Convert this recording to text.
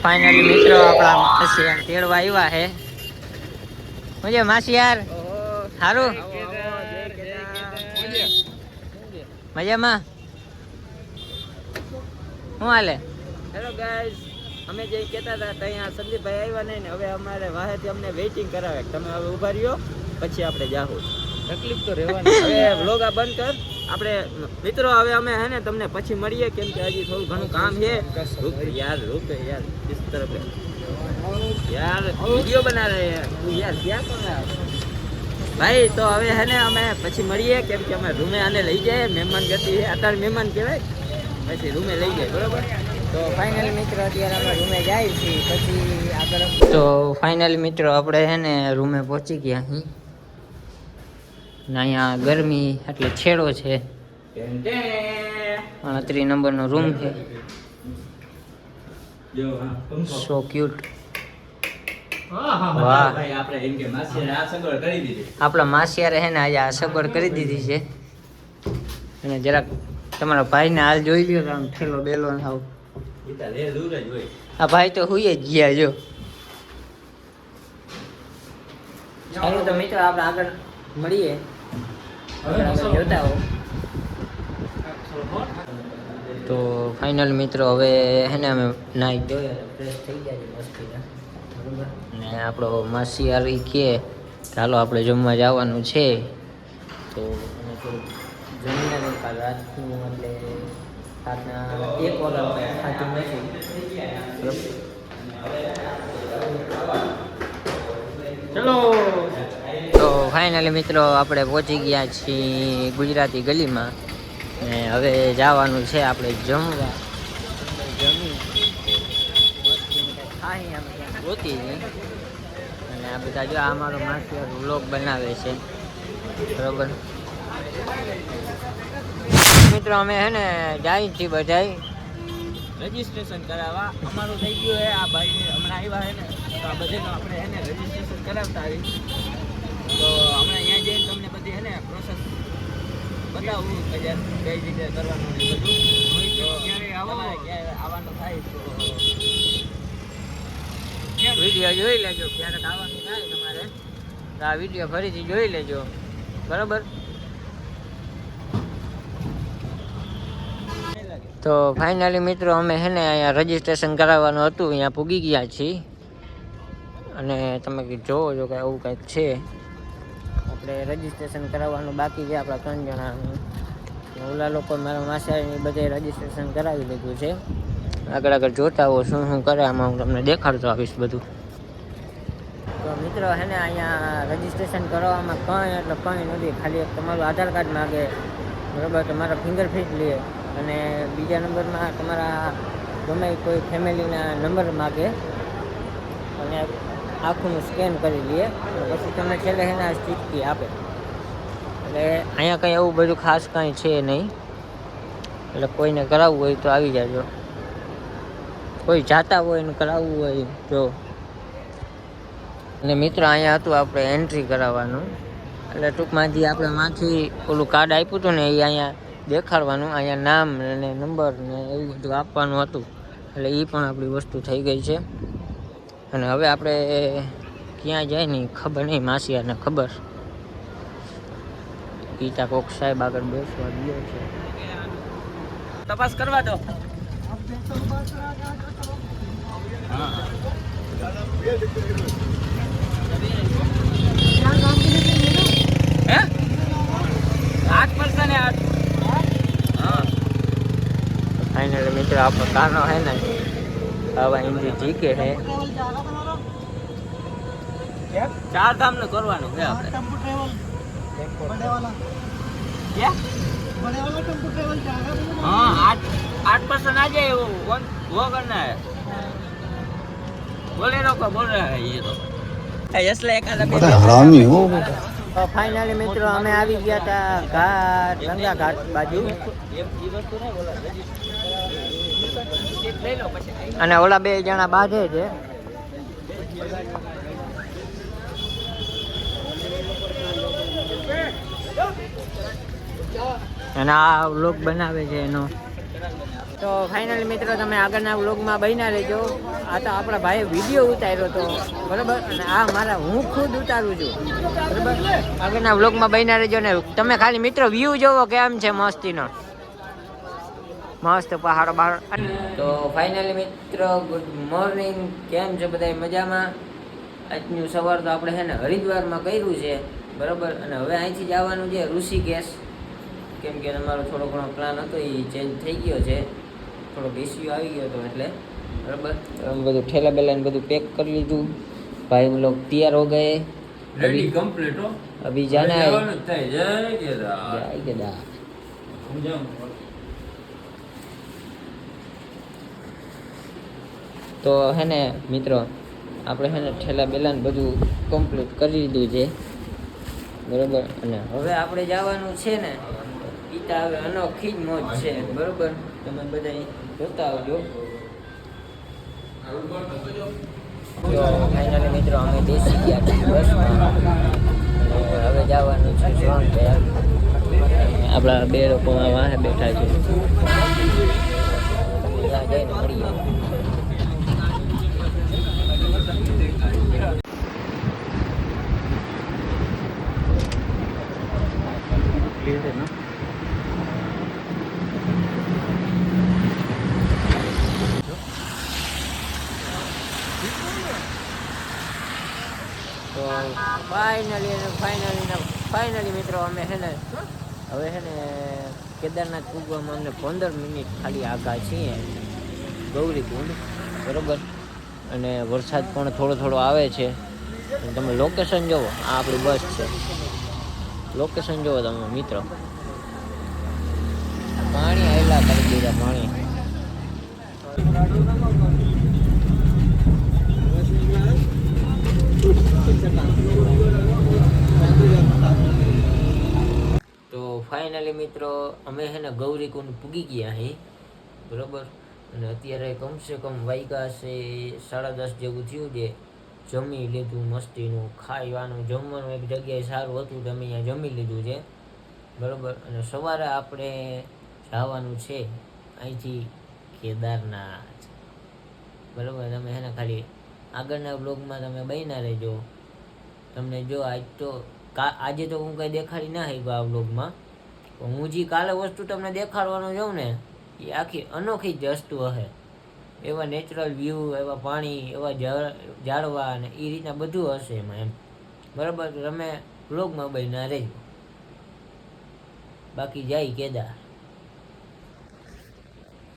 Finally મિત્રો આપણા માસી તેડવા આવ્યા હે મુજે માસી યાર સારું મજામાં શું હાલે? હેલો ગાઈસ, અમે જે કહેતા હતા ત્યાં સંદીપભાઈ આવ્યા નહીં ને હવે અમારે વાહેથી અમને વેઇટિંગ કરાવે. તમે હવે ઊભા રહ્યો પછી આપણે જાહું. તકલીફ તો રહેવાની. હવે વ્લોગ આ બંધ કર. આપણે મિત્રો હવે અમે હે ને તમને પછી મળીએ કેમ કે હજી થોડું ઘણું કામ છે. રૂક યાર इस तरफ यार वीडियो बना रहे हैं तू यार क्या कर रहा है भाई? तो હવે હે ને અમે પછી મળીએ કેમ કે અમે રૂમે આને લઈ જાય મહેમાન ગતિ છે અત્યારે મહેમાન કહેવાય પછી રૂમે લઈ જાય બરોબર. તો ફાઇનલી મિત્રો અત્યારે અમે રૂમે જાય છે પછી આગળ તો ફાઇનલી મિત્રો આપણે હે ને રૂમે પહોંચી ગયા અહીં ને અહીંયા ગરમી એટલે છેડો છે 38 નંબરનો રૂમ છે. સો ક્યુટ. વાહ ભાઈ આપણે એમ કે માસીને આ સગવડ કરી દીધી. આપણા માસિયારે હે ને આજે આ સગવડ કરી દીધી છે અને જરાક તમારા ભાઈને હાલ જોઈ લ્યો તો આમ ઠેલો બેલો ને આવું ઈતા લે દૂર જ હોય. આ ભાઈ તો હુઈ જ ગયા જો. સારું તો મિત્રો આપણે આગળ મળીએ જોતા હો. તો ફાઇનલ મિત્રો હવે હે ને અમે નાઈ ધોઈ ફ્રેશ થઈ ગયા છે મસ્તીના બરાબર ને આપણો માસી આવી કહે ચાલો આપણે જમવા જવાનું છે તો અમે થોડુંક જમીને કાલ રાતનું એટલે રાતના 1 વાગ્યા ખાતું નથી ચલો. તો ફાઇનલી મિત્રો આપણે પહોંચી ગયા છીએ ગુજરાતી ગલીમાં ને હવે જવાનું છે આપણે જમવા. જમી ખાઈ અમે ત્યાં ગોતી અને આ બધા જો આ અમારો માસી વ્લોગ બનાવે છે બરોબર. મિત્રો અમે હે ને જાય છીએ બધાય રજીસ્ટ્રેશન કરાવવા અમારું થઈ ગયું હે. આ ભાઈ હમણાં આવ્યા હે ને તો આ બધાનું આપણે હે ને રજીસ્ટ્રેશન કરાવતા આવી તો હમણાં અહીંયા જઈને તમને બધી હે ને પ્રોસેસ બતાવું કે કઈ રીતે કરવાનું ને બધું. ક્યારે આવવાનું થાય તો વિડીયો જોઈ લેજો. ક્યારેક આવવાનું થાય તમારે તો આ વિડીયો ફરીથી જોઈ લેજો બરાબર. તો ફાઇનલી મિત્રો અમે હે ને અહીંયા રજીસ્ટ્રેશન કરાવવાનું હતું અહીંયા પૂગી ગયા છીએ અને તમે જોવો છો કે એવું કંઈક છે. આપણે રજીસ્ટ્રેશન કરાવવાનું બાકી છે આપણા 3 જણાનું. ઓલા લોકો મારા માસાની બધે રજીસ્ટ્રેશન કરાવી લીધું છે. આગળ જોતા હો શું શું કરે આમાં હું તમને દેખાડતો આવીશ બધું. તો મિત્રો હે ને અહીંયા રજીસ્ટ્રેશન કરવામાં કંઈ એટલે કંઈ નથી. ખાલી એક તમારું આધાર કાર્ડ માગે બરાબર, તમારા ફિંગરપ્રિન્ટ લે અને બીજા નંબરમાં તમારા ગમે કોઈ ફેમિલીના નંબર માગે અને આખુંનું સ્કેન કરી લઈએ પછી તમને છેલ્લે એના સ્ટીકી આપે. એટલે અહીંયા કંઈ એવું બધું ખાસ કાંઈ છે નહીં. એટલે કોઈને કરાવવું હોય તો આવી જાજો. કોઈ જાતા હોય ને કરાવવું હોય જો. અને મિત્રો અહીંયા હતું આપણે એન્ટ્રી કરાવવાનું એટલે ટૂંકમાં જે આપણે માંથી ઓલું કાર્ડ આપ્યું હતું ને એ અહીંયા દેખાડવાનું. અહીંયા નામ અને નંબર ને એવું બધું આપવાનું હતું એટલે એ પણ આપણી વસ્તુ થઈ ગઈ છે. અને હવે આપણે ક્યાં જાય ને ખબર નહીં, માસીયાને ખબર. ઈતા કોક સાહેબ આગળ બેસવા ગયો છે. તપાસ કરવા દો. હે 8% है 8. हाँ फाइनली मित्र आपका कानो है ना हवा इंद्री जी के है 4 धाम ने करवानो है આપણે टेम्पो ट्रेवल बड़े वाला क्या बड़े वाला टेम्पो ट्रेवल जाएगा. हाँ 8% आ जाए वो करना है. बोलेरो को बोल रहा है ये तो यसले एकादा बड़ा हरामी हो. तो फाइनली મિત્રો અમે આવી ગયા હતા ઘાટ ગંગા ઘાટ બાજુ અને ઓલા 2 જણા બાંધે છે. અને આ વ્લોગ બનાવે છે એનો તો ફાઇનલી મિત્રો તમે આગળના વ્લોગમાં બન્યા રહેજો. આ તો આપણા ભાઈએ વિડીયો ઉતાર્યો હતો બરાબર, અને આ મારા હું ખુદ ઉતારું છું બરાબર. આગળના વ્લોગમાં બન્યા રહેજો ને તમે ખાલી મિત્રો વ્યૂ જોવો કેમ છે મસ્તીનો, મસ્ત પહાડો બહાર. તો ફાઇનલી મિત્રો ગુડ મોર્નિંગ, કેમ છે બધા મજામાં? આજનું સવાર તો આપણે છે ને હરિદ્વારમાં કર્યું છે બરાબર, અને હવે અહીંથી જવાનું છે ઋષિકેશ, કેમ કે અમારો થોડો ઘણો પ્લાન હતો એ ચેન્જ થઈ ગયો છે, થોડોક ઇસ્યુ આવી ગયો હતો એટલે બરાબર. બધું ઠેલા બેલા બધું પેક કરી લીધું, ભાઈ हम लोग तैयार हो गए, રેડી કમ્પ્લીટ હો, अभी जाना है. જવાનું જ થાય. જય કેદાર. જય કેદાર. તો હે ને મિત્રો આપણે હે ને ઠેલા બેલા બધું કમ્પ્લીટ કરી લીધું છે બરાબર, અને હવે આપણે જવાનું છે ને ઈતા હવે અનોખી જ મોજ છે બરાબર. તમે બધા જોતા આવજો. તો ફાઇનલી મિત્રો અમે બેસી ગયા છીએ બસમાં, અને હવે જવાનું છે સોનપેર. આપણા બે લોકો વાહે બેઠા છે, ત્યાં જઈને મળીએ. તો ફાઇનલી મિત્રો અમે છે ને હવે છે ને કેદારનાથ પૂગવામાં અમને 15 મિનિટ ખાલી આગા છીએ ગૌરીકુંડ બરાબર, અને વરસાદ પણ થોડો થોડો આવે છે. અને તમે લોકેશન જોવો, આ આપણી બસ છે, લોકેશન જોવો તમે મિત્રો, પાણી આવેલા કરી દીધા પાણી. તો ફાઇનલી મિત્રો અમે છે ને ગૌરીકુંડ પૂગી ગયા અહીં બરાબર, અને અત્યારે કમસે કમ વાગ્યા છે 10:30 જેવું થયું છે. જમી લીધું મસ્તીનું, ખાવાનું જમવાનું એક જગ્યાએ સારું હતું તો અમે અહીંયા જમી લીધું છે બરાબર. અને સવારે આપણે જવાનું છે અહીંથી કેદારનાથ બરાબર. તમે છે ને ખાલી આગળના બ્લોગમાં તમે બન્યા રહેજો. તમને જો આજે તો હું કંઈ દેખાડી ના શક્યો આ બ્લોગમાં, પણ હું જે કાલે વસ્તુ તમને દેખાડવાનું જાઉં ને એ આખી અનોખી જ વસ્તુ હશે. એવા નેચરલ વ્યૂ, એવા પાણી, એવા ઝાડવા અને એ રીતના બધું હશે એમાં એમ બરાબર. તમે બ્લોગમાં બન્યા રહેજો. બાકી જય કેદાર.